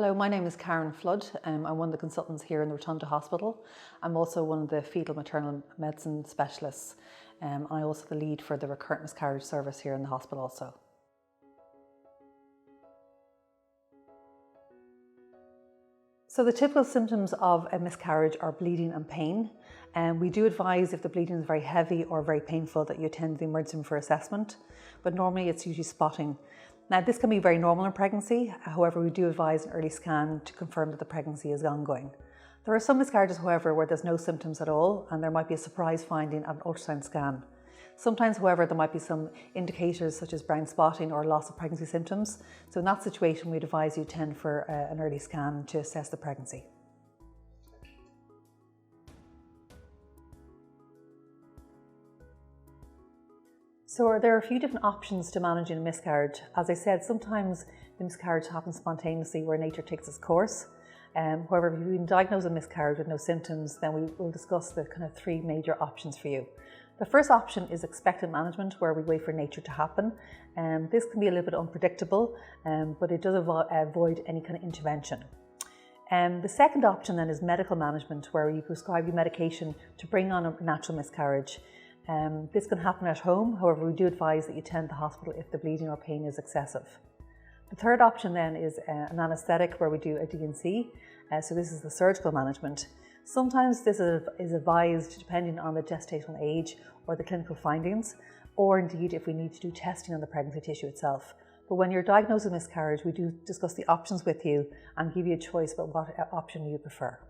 Hello, my name is Karen Flood. I'm one of the consultants here in the Rotunda Hospital. I'm also one of the fetal maternal medicine specialists. I'm also the lead for the recurrent miscarriage service here in the hospital also. So the typical symptoms of a miscarriage are bleeding and pain. We do advise if the bleeding is very heavy or very painful that you attend the emergency room for assessment, but normally it's usually spotting. Now this can be very normal in pregnancy, however we do advise an early scan to confirm that the pregnancy is ongoing. There are some miscarriages however where there's no symptoms at all and there might be a surprise finding at an ultrasound scan. Sometimes however there might be some indicators such as brown spotting or loss of pregnancy symptoms, so in that situation we'd advise you attend for an early scan to assess the pregnancy. So there are a few different options to managing a miscarriage. As I said, sometimes the miscarriage happens spontaneously where nature takes its course. However, if you've been diagnosed with miscarriage with no symptoms, then we will discuss the kind of three major options for you. The first option is expectant management, where we wait for nature to happen. This can be a little bit unpredictable, but it does avoid any kind of intervention. The second option then is medical management, where we prescribe you medication to bring on a natural miscarriage. This can happen at home, however we do advise that you attend the hospital if the bleeding or pain is excessive. The third option then is an anaesthetic where we do a D&C, so this is the surgical management. Sometimes this is advised depending on the gestational age or the clinical findings, or indeed if we need to do testing on the pregnancy tissue itself. But when you're diagnosed with miscarriage, we do discuss the options with you and give you a choice about what option you prefer.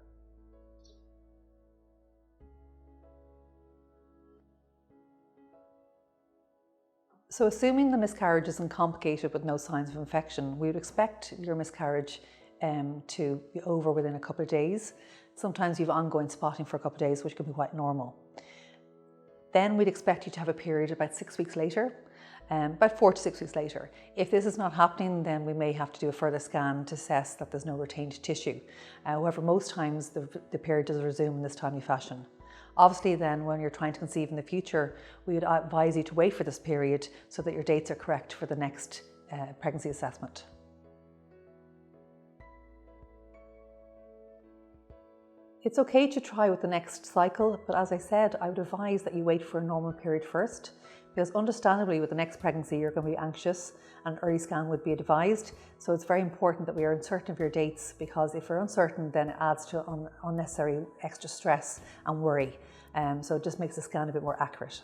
So assuming the miscarriage isn't complicated with no signs of infection, we would expect your miscarriage to be over within a couple of days. Sometimes you have ongoing spotting for a couple of days, which can be quite normal. Then we'd expect you to have a period about 6 weeks later, about 4 to 6 weeks later. If this is not happening, then we may have to do a further scan to assess that there's no retained tissue. However, most times the period does resume in this timely fashion. Obviously then, when you're trying to conceive in the future, we would advise you to wait for this period so that your dates are correct for the next pregnancy assessment. It's okay to try with the next cycle, but as I said, I would advise that you wait for a normal period first, because understandably with the next pregnancy you're going to be anxious and an early scan would be advised. So it's very important that we are uncertain of your dates, because if we're uncertain then it adds to unnecessary extra stress and worry. So it just makes the scan a bit more accurate.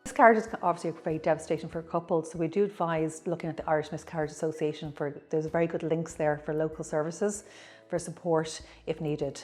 Miscarriage is obviously very devastating for a couple, so we do advise looking at the Irish Miscarriage Association. There's very good links there for local services for support if needed.